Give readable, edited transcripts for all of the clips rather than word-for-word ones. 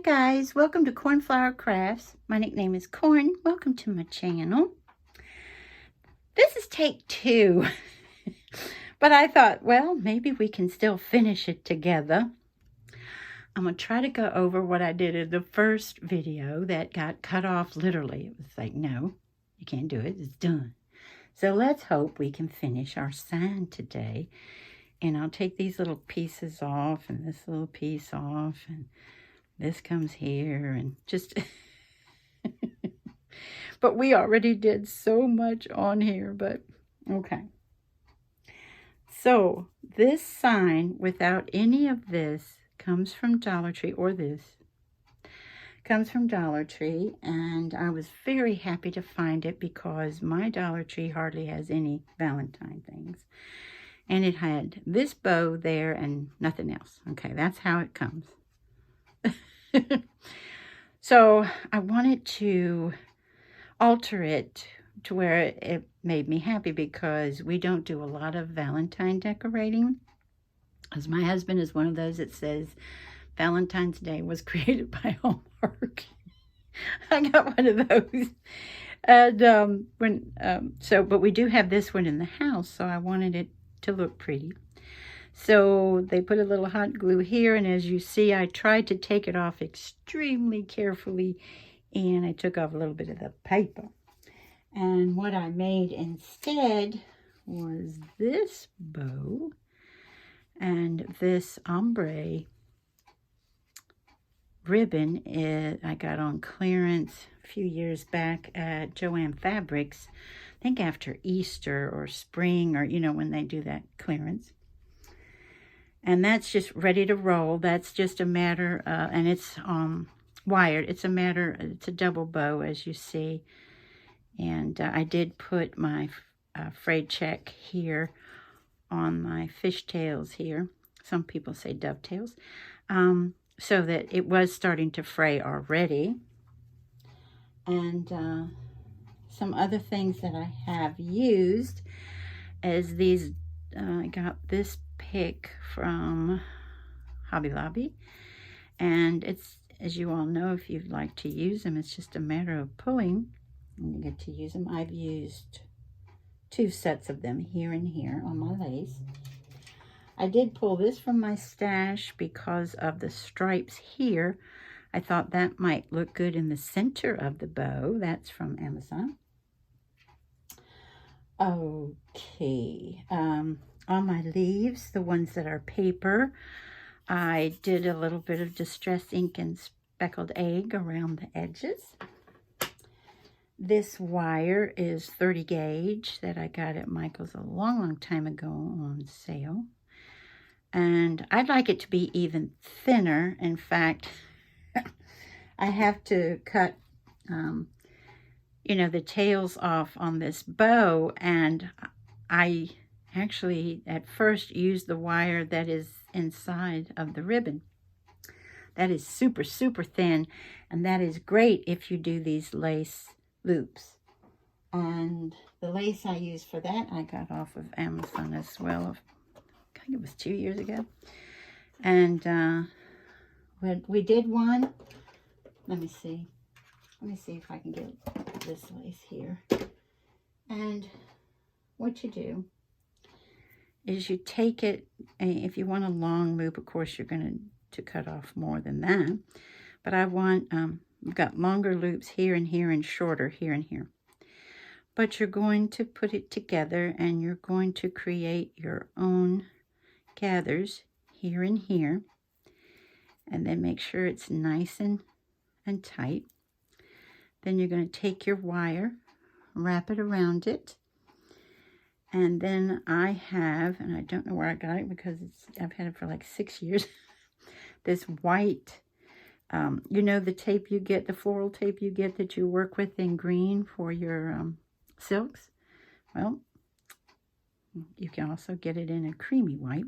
guys, welcome to Cornflower Crafts. My nickname is Corn. Welcome to my channel. This is take 2. But I thought, well, maybe we can still finish it together. I'm going to try to go over what I did in the first video that got cut off literally. It was like, no, you can't do it. It's done. So let's hope we can finish our sign today. And I'll take these little pieces off and this little piece off and this comes here and just... But we already did so much on here, but okay. So this sign without any of this comes from Dollar Tree, or this comes from Dollar Tree, and I was very happy to find it because my Dollar Tree hardly has any Valentine things. And it had this bow there and nothing else. Okay, that's how it comes. So I wanted to alter it to where it made me happy because we don't do a lot of Valentine decorating. As my husband is one of those that says Valentine's Day was created by Hallmark. I got one of those. And but we do have this one in the house, so I wanted it to look pretty. So they put a little hot glue here, and as you see, I tried to take it off extremely carefully, and I took off a little bit of the paper. And what I made instead was this bow and this ombre ribbon. I got on clearance a few years back at Joann Fabrics, I think after Easter or spring, or, you know, when they do that clearance. And that's just ready to roll. That's just a matter, and it's wired. It's a double bow, as you see. And I did put my frayed check here on my fishtails here. Some people say dovetails. So that it was starting to fray already. And some other things that I have used is these. I got this pick from Hobby Lobby, and it's, as you all know, if you'd like to use them, it's just a matter of pulling and you get to use them. I've used 2 sets of them here and here on my lace. I did pull this from my stash because of the stripes here. I thought that might look good in the center of the bow. That's from Amazon. Okay, on my leaves, the ones that are paper, I did a little bit of distress ink and speckled egg around the edges. This wire is 30 gauge that I got at Michael's a long time ago on sale. And I'd like it to be even thinner. In fact, I have to cut you know, the tails off on this bow, and I actually at first used the wire that is inside of the ribbon. That is super, super thin, and that is great if you do these lace loops. And the lace I used for that I got off of Amazon as well. I think it was 2 years ago. And we did one. Let me see if I can get this lace here. And what you do is you take it, if you want a long loop, of course you're going to cut off more than that. But I want, I've got longer loops here and here and shorter here and here. But you're going to put it together and you're going to create your own gathers here and here. And then make sure it's nice and tight. Then you're going to take your wire, wrap it around it. And then I have, and I don't know where I got it because I've had it for like 6 years, this white, you know, the tape you get, the floral tape you get that you work with in green for your silks. Well, you can also get it in a creamy white.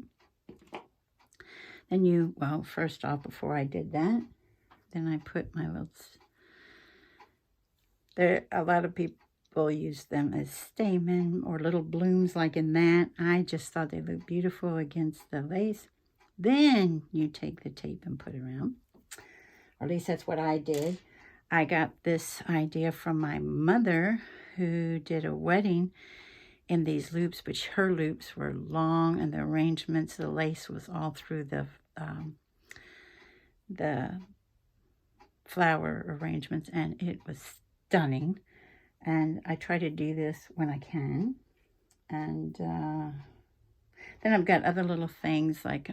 Then well, first off, before I did that, then I put my little... A lot of people use them as stamen or little blooms like in that. I just thought they looked beautiful against the lace. Then you take the tape and put around. Or at least that's what I did. I got this idea from my mother, who did a wedding in these loops, but her loops were long, and the arrangements, the lace was all through the flower arrangements, and it was stunning. And I try to do this when I can. And then I've got other little things like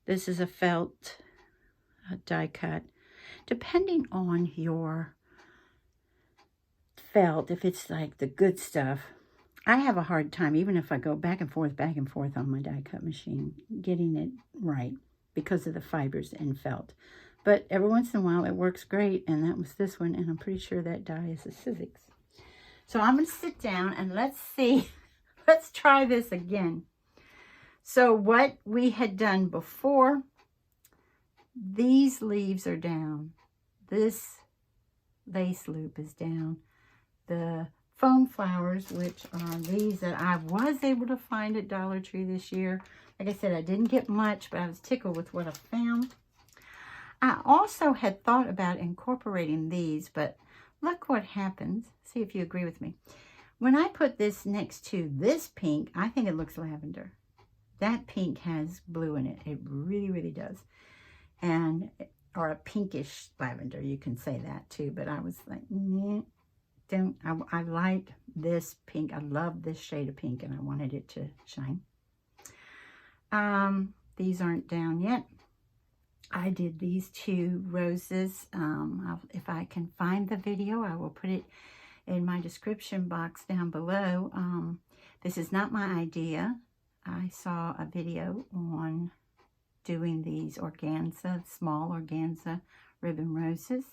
this is a felt die cut. Depending on your felt, if it's like the good stuff, I have a hard time, even if I go back and forth on my die cut machine, getting it right because of the fibers in felt. But every once in a while it works great, and that was this one, and I'm pretty sure that die is a Sizzix. So I'm going to sit down and let's see, let's try this again. So what we had done before, these leaves are down. This lace loop is down. The foam flowers, which are these that I was able to find at Dollar Tree this year. Like I said, I didn't get much, but I was tickled with what I found. I also had thought about incorporating these, but look what happens. See if you agree with me. When I put this next to this pink, I think it looks lavender. That pink has blue in it. It really, really does. And, or a pinkish lavender, you can say that too. But I was like, don't. I like this pink. I love this shade of pink, and I wanted it to shine. These aren't down yet. I did these two roses. If I can find the video, I will put it in my description box down below. This is not my idea. I saw a video on doing these organza, small organza ribbon roses.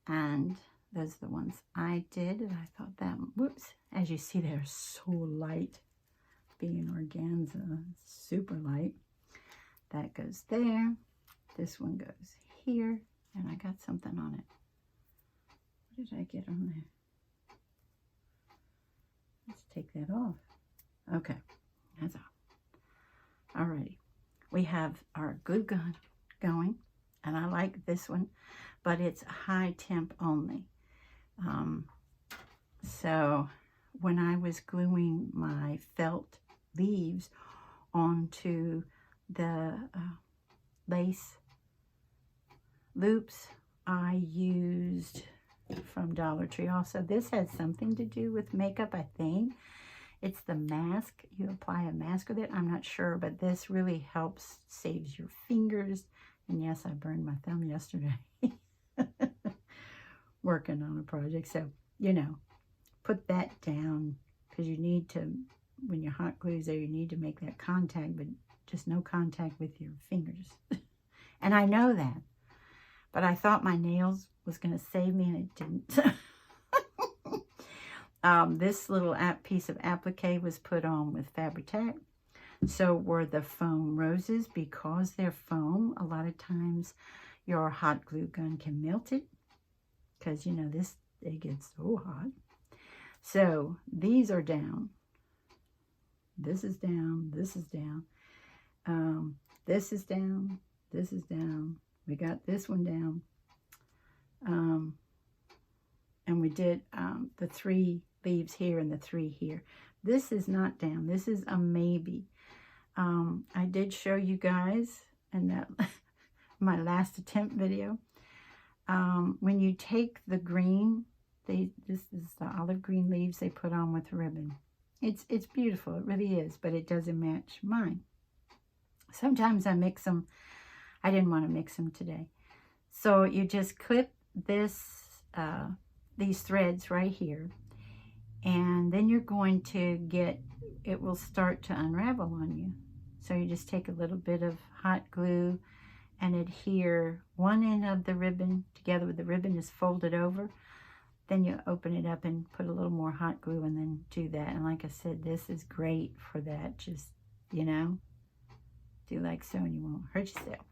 And those are the ones I did. And I thought that, whoops, as you see, they're so light. Being organza, super light. That goes there. This one goes here, and I got something on it. What did I get on there? Let's take that off. Okay, that's off. Alrighty, we have our glue gun going, and I like this one, but it's high temp only. So when I was gluing my felt leaves onto the lace loops, I used from Dollar Tree also. This has something to do with makeup, I think. It's the mask. You apply a mask with it. I'm not sure, but this really helps, saves your fingers. And yes, I burned my thumb yesterday working on a project. So, you know, put that down, because you need to, when your hot glue's there, you need to make that contact, but just no contact with your fingers. And I know that. But I thought my nails was going to save me, and it didn't. This little piece of applique was put on with Fabri-Tac. So were the foam roses. Because they're foam, a lot of times your hot glue gun can melt it. Because, you know, it gets so hot. So these are down. This is down. This is down. This is down. This is down. We got this one down. And we did the 3 leaves here and the 3 here. This is not down. This is a maybe. I did show you guys in that my last attempt video. When you take the green, this is the olive green leaves they put on with ribbon. It's beautiful. It really is, but it doesn't match mine. Sometimes I mix them. I didn't want to mix them today. So you just clip these threads right here, and then you're going to get, it will start to unravel on you. So you just take a little bit of hot glue and adhere one end of the ribbon together with the ribbon is folded over. Then you open it up and put a little more hot glue and then do that. And like I said, this is great for that. Just, you know, do like so and you won't hurt yourself.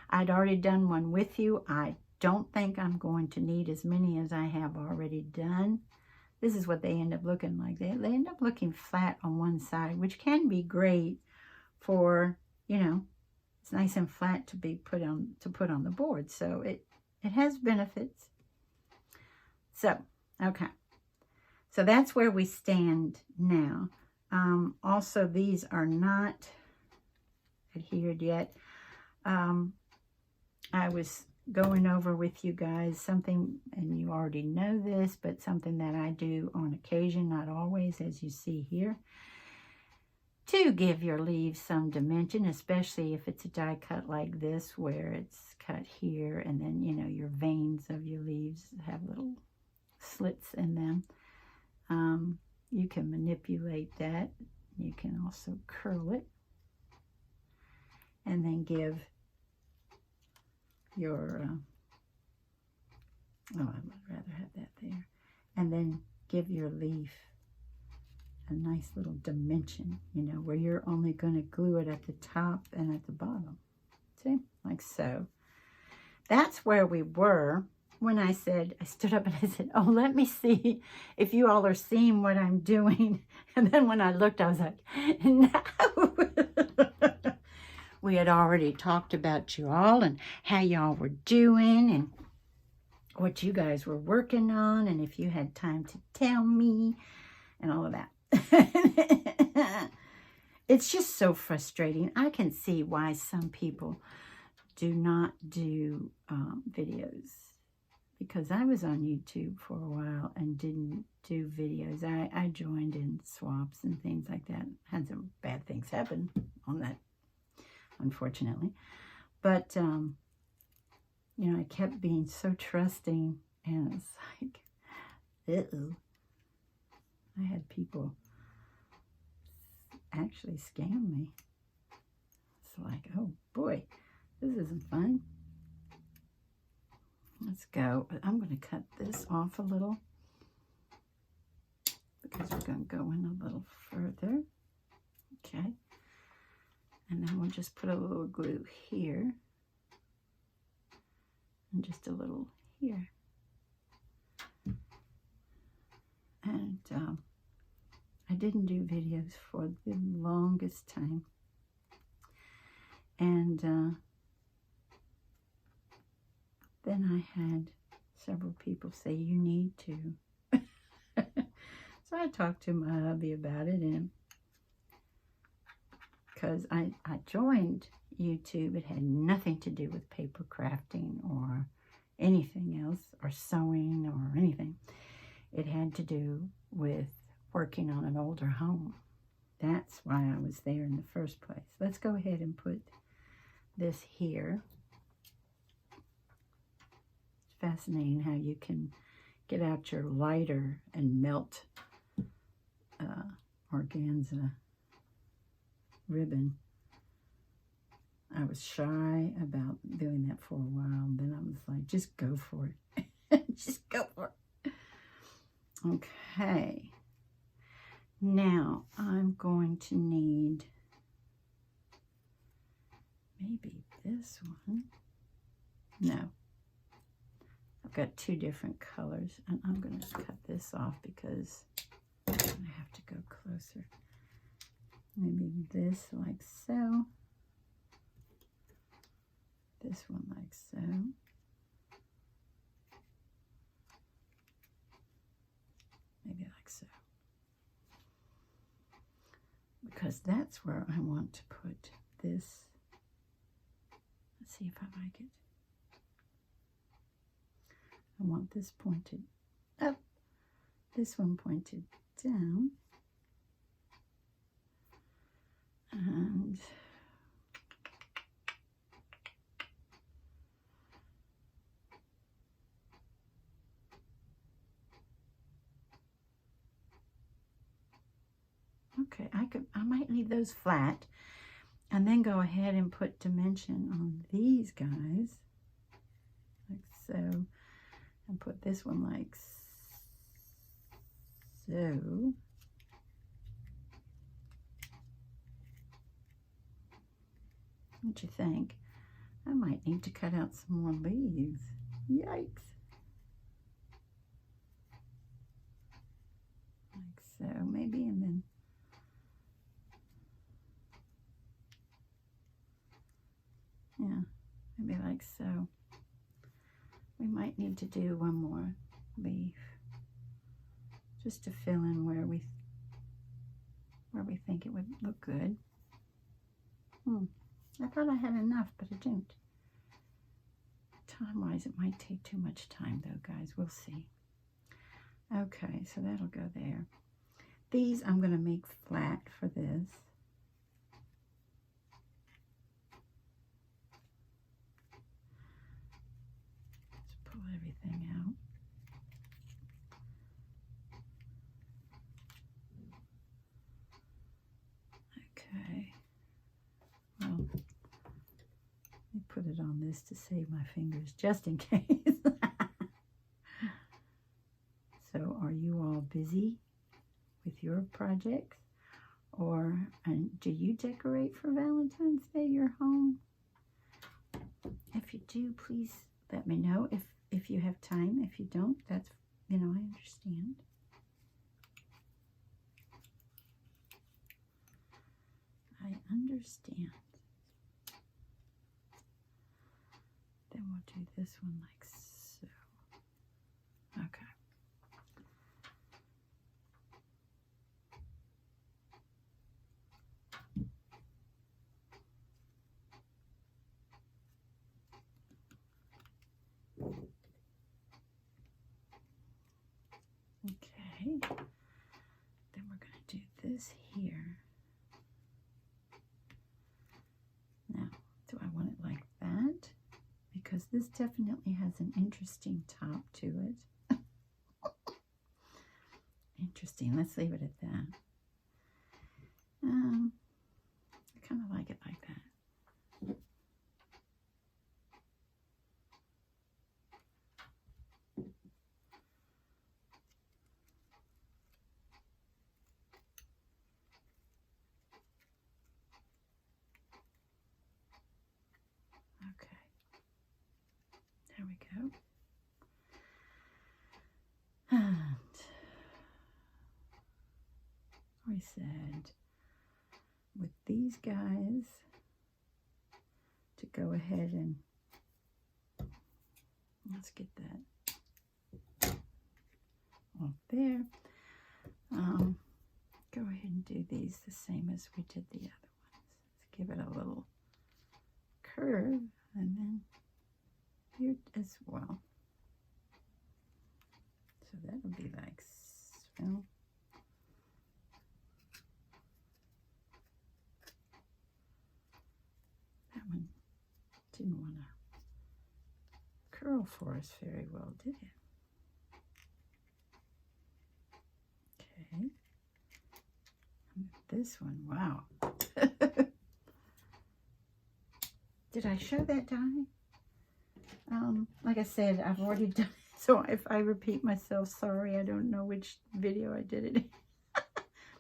I'd already done one with you. I don't think I'm going to need as many as I have already done. This is what they end up looking like. They end up looking flat on one side, which can be great for, you know, It's nice and flat to be put on the board. So it has benefits. So, okay. So that's where we stand now. Also, these are not adhered yet. I was going over with you guys something, and you already know this, but something that I do on occasion, not always, as you see here, to give your leaves some dimension, especially if it's a die cut like this, where it's cut here, and then, you know, your veins of your leaves have little slits in them. You can manipulate that. You can also curl it, and then give your, oh, I would rather have that there, and then give your leaf a nice little dimension, you know, where you're only going to glue it at the top and at the bottom. See, like so. That's where we were when I said, I stood up and I said, oh, let me see if you all are seeing what I'm doing. And then when I looked, I was like, no. We had already talked about you all and how y'all were doing and what you guys were working on, and if you had time to tell me and all of that. It's just so frustrating. I can see why some people do not do videos, because I was on YouTube for a while and didn't do videos. I joined in swaps and things like that. Had some bad things happen on that, unfortunately. But, you know, I kept being so trusting, and it's like, uh-oh. I had people actually scam me. It's like, oh boy, this isn't fun. Let's go. I'm going to cut this off a little because we're going to go in a little further. Okay. And then we'll just put a little glue here and just a little here. And I didn't do videos for the longest time. And then I had several people say, you need to. So I talked to my hubby about it, and because I joined YouTube, it had nothing to do with paper crafting or anything else, or sewing or anything. It had to do with working on an older home. That's why I was there in the first place. Let's go ahead and put this here. It's fascinating how you can get out your lighter and melt organza ribbon. I was shy about doing that for a while. Then I was like, just go for it. Just go for it. Okay. Now I'm going to need maybe this one. No. I've got two different colors, and I'm going to cut this off because I have to go closer. Maybe this like so. This one like so. Maybe like so. Because that's where I want to put this. Let's see if I like it. I want this pointed up, this one pointed down, and okay, I might leave those flat and then go ahead and put dimension on these guys like so. And put this one like so. What you think? I might need to cut out some more leaves. Yikes. Like so, maybe, and then Yeah, maybe like so. We might need to do one more leaf just to fill in where we think it would look good. I thought I had enough, but I didn't. Time-wise, it might take too much time though, guys. We'll see. Okay, so that'll go there. These I'm going to make flat for this. Just pull everything out. Okay. Well, let me put it on this to save my fingers, just in case. So, are you all busy with your projects? Or do you decorate for Valentine's Day your home? If you do, please let me know if you have time. If you don't, that's, I understand. I understand. Then we'll do this one like so. Okay. Okay, then we're going to do this here. Now, do I want it like that? Because this definitely has an interesting top to it. Interesting, let's leave it at that. I kind of like it like that. Okay, there we go. And we said with these guys to go ahead and let's get that off there. Go ahead and do these the same as we did the other ones. Let's give it a little curve, and then here as well. So that'll be like so. That one didn't want to curl for us very well, did it? Okay. And this one, wow. Did I show that die? Like I said, I've already done it, so if I repeat myself, sorry, I don't know which video I did it in.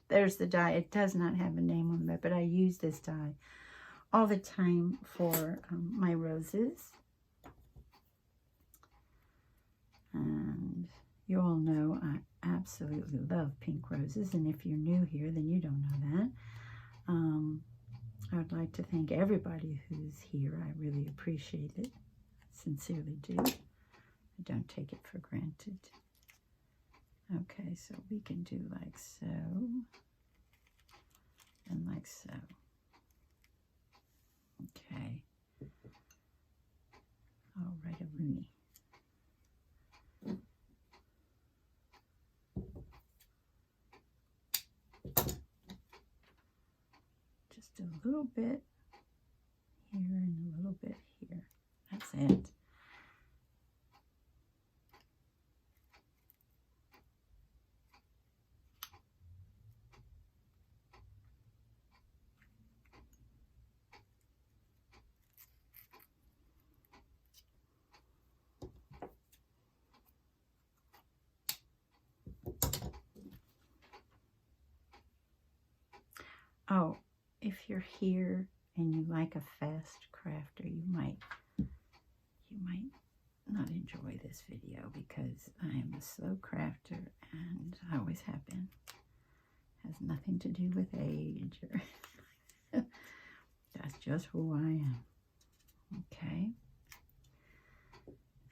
There's the die. It does not have a name on it, but I use this die all the time for my roses. And you all know I absolutely love pink roses, and if you're new here, then you don't know that. I would like to thank everybody who's here. I really appreciate it. Sincerely do. I don't take it for granted. Okay, so we can do like so and like so. Okay. All right, a Rooney. Just a little bit here and a little bit here. That's it. Oh, if you're here and you like a fast crafter, you might not enjoy this video, because I am a slow crafter and I always have been. Has nothing to do with age or that's just who I am. Okay.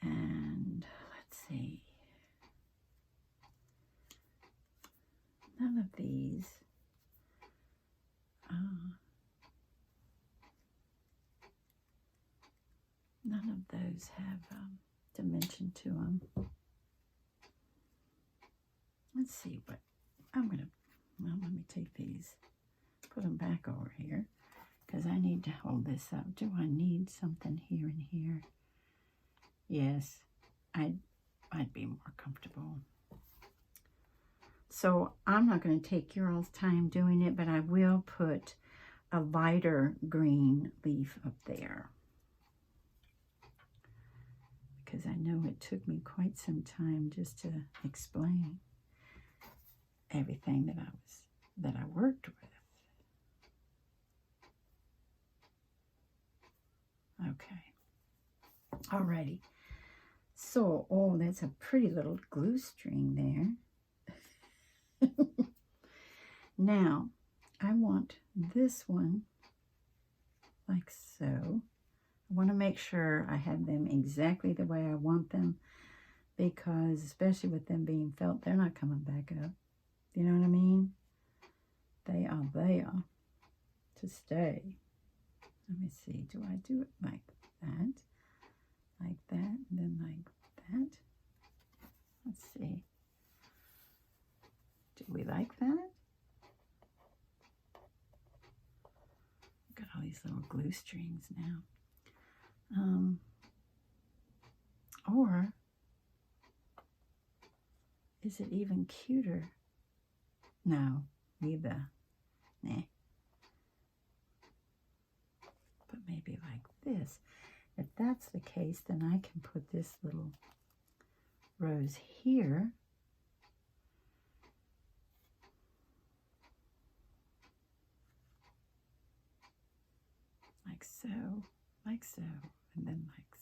And let's see. None of these. None of those have dimension to them. Let's see what I'm going to, well, let me take these, put them back over here, because I need to hold this up. Do I need something here and here? Yes, I'd be more comfortable. So I'm not going to take your all's time doing it, but I will put a lighter green leaf up there, because I know it took me quite some time just to explain everything that I worked with. Okay. Alrighty. So, oh, that's a pretty little glue string there. Now, I want this one like so. I want to make sure I have them exactly the way I want them, because especially with them being felt, they're not coming back up. You know what I mean? They are there to stay. Let me see. Do I do it like that? Like that, and then like that? Let's see. Do we like that? Got all these little glue strings now. Or is it even cuter? No, leave the, nah. But maybe like this. If that's the case, then I can put this little rose here. Like so, and then like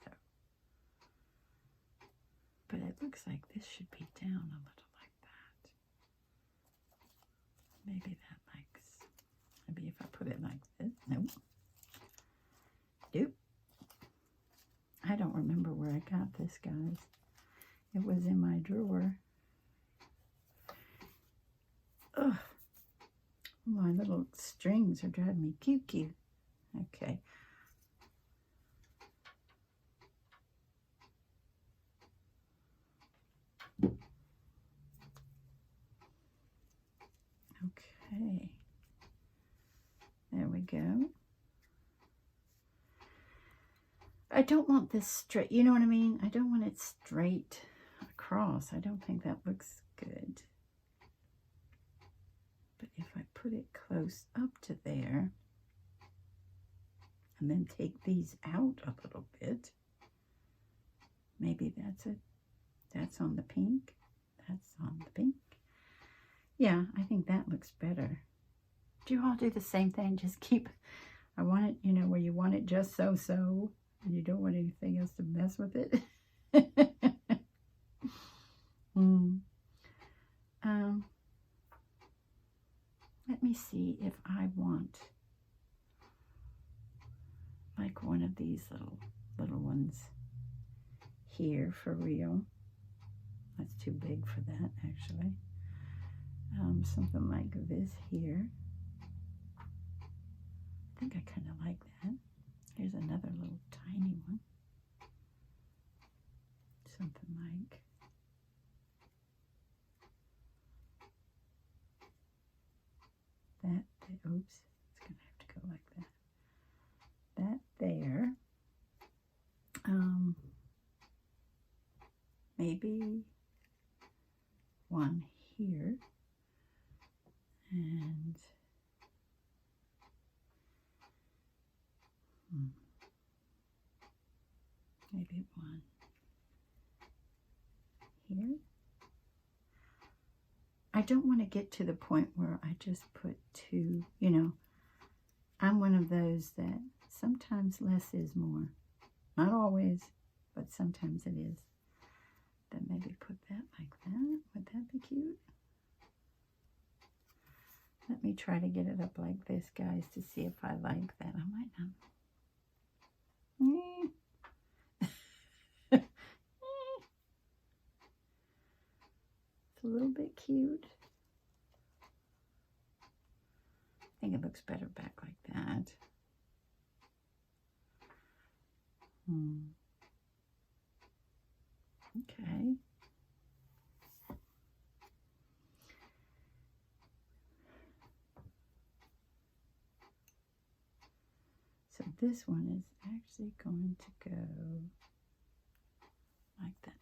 so. But it looks like this should be down a little like that. Maybe that likes, maybe if I put it like this, nope. Nope. I don't remember where I got this, guys. It was in my drawer. Ugh. My little strings are driving me cuckoo. Okay. Okay. There we go. I don't want this straight, you know what I mean? I don't want it straight across. I don't think that looks good. But if I put it close up to there, and then take these out a little bit, maybe that's it. That's on the pink. That's on the pink. Yeah, I think that looks better. Do you all do the same thing? Just keep, I want it, you know, where you want it just so, and you don't want anything else to mess with it. Let me see if I want like one of these little ones here for real. That's too big for that, actually. Something like this here. I think I kind of like that. Here's another little tiny one. Something like that. Oops, it's going to have to go like that. That there. Maybe one here. And maybe one here. I don't want to get to the point where I just put two, you know, I'm one of those that sometimes less is more. Not always, but sometimes it is. Then maybe put that like that. Would that be cute? Let me try to get it up like this, guys, to see if I like that. I might not. It's a little bit cute. I think it looks better back like that. Okay. So this one is actually going to go like that.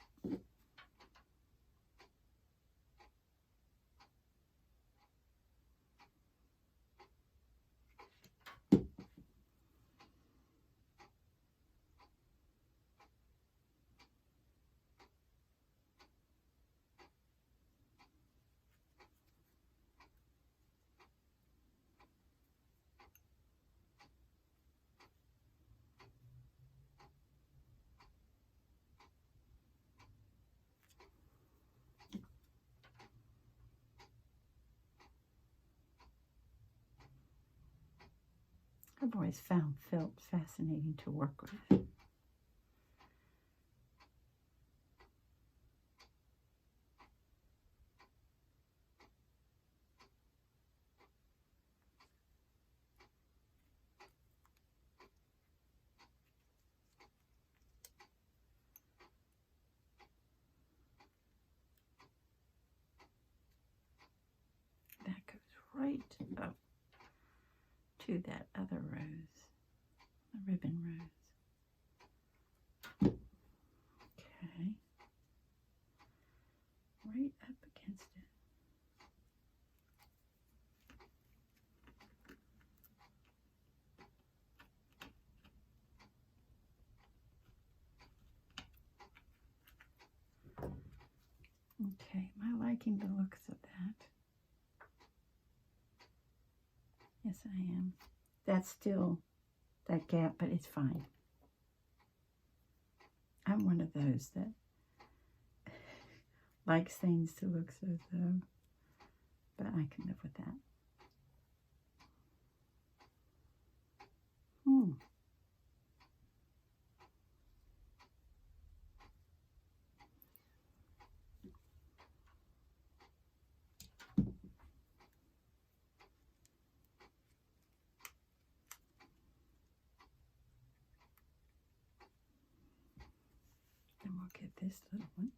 I've always found felt fascinating to work with. That goes right up to that other rose, the ribbon rose. Okay. Right up against it. Okay, am I liking the looks of that? Yes, I am. That's still that gap, but it's fine. I'm one of those that likes things to look so, but I can live with that. Then we'll get this little one.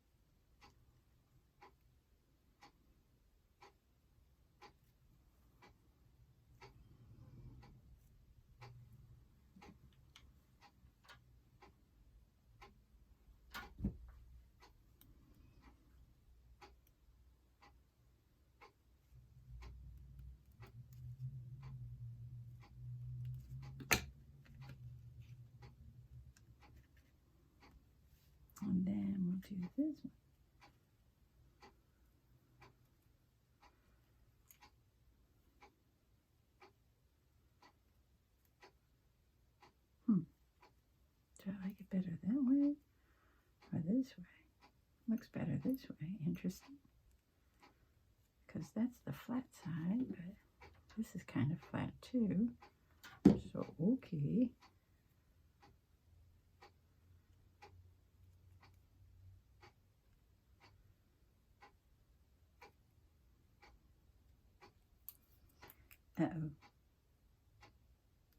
And then we'll do this one. Do I like it better that way or this way? Looks better this way. Interesting. Because that's the flat side, but this is kind of flat too. So, okay. Uh-oh.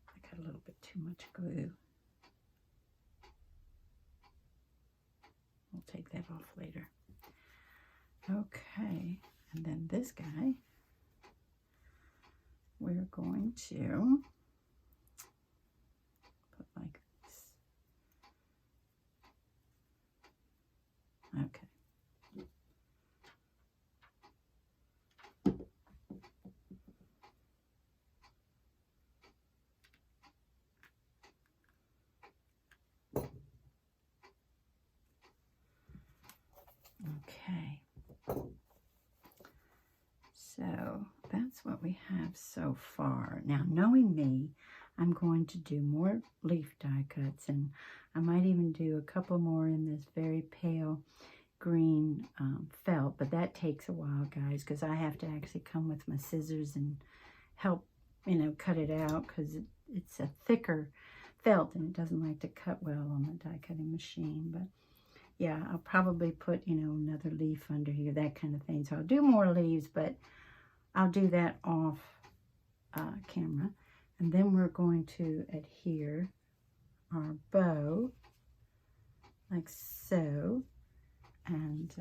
I got a little bit too much glue. We'll take that off later. Okay, and then this guy, we're going to put like this. Okay. Okay, so that's what we have so far. Now, knowing me, I'm going to do more leaf die cuts, and I might even do a couple more in this very pale green felt, but that takes a while, guys, because I have to actually come with my scissors and help, cut it out, because it's a thicker felt, and it doesn't like to cut well on the die cutting machine. But yeah, I'll probably put, you know, another leaf under here, that kind of thing. So I'll do more leaves, but I'll do that off camera. And then we're going to adhere our bow like so. And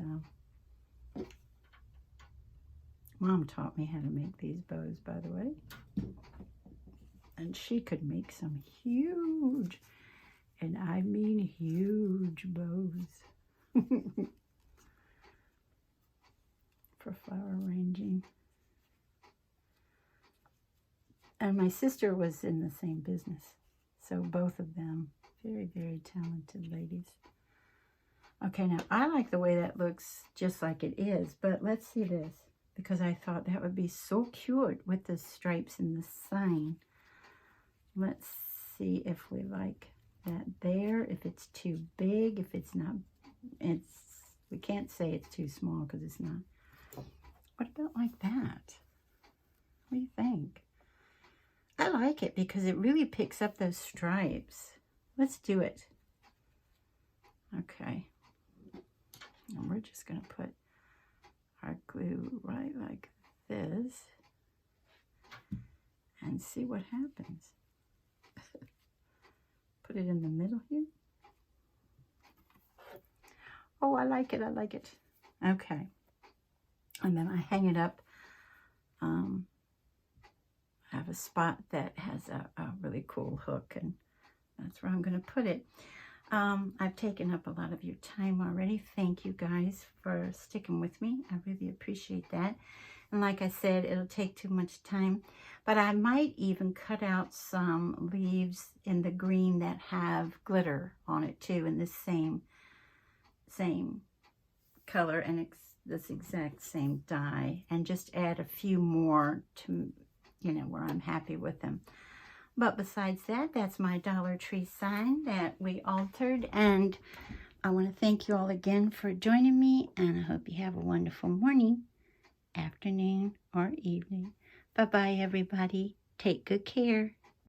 Mom taught me how to make these bows, by the way. And she could make some huge, and I mean huge, bows for flower arranging. And my sister was in the same business. So both of them, very, very talented ladies. Okay, now I like the way that looks just like it is, but let's see this, because I thought that would be so cute with the stripes and the sign. Let's see if we like that there, if it's too big, if it's not, we can't say it's too small because it's not. What about like that? What do you think? I like it because it really picks up those stripes. Let's do it. Okay. And we're just going to put our glue right like this and see what happens. Put it in the middle here. Oh, I like it. I like it. Okay. And then I hang it up. I have a spot that has a really cool hook, and that's where I'm going to put it. I've taken up a lot of your time already. Thank you guys for sticking with me. I really appreciate that. And like I said, it'll take too much time, but I might even cut out some leaves in the green that have glitter on it too, in this same color and this exact same dye, and just add a few more to, you know, where I'm happy with them. But besides that, that's my Dollar Tree sign that we altered. And I want to thank you all again for joining me. And I hope you have a wonderful morning, afternoon, or evening. Bye-bye, everybody. Take good care.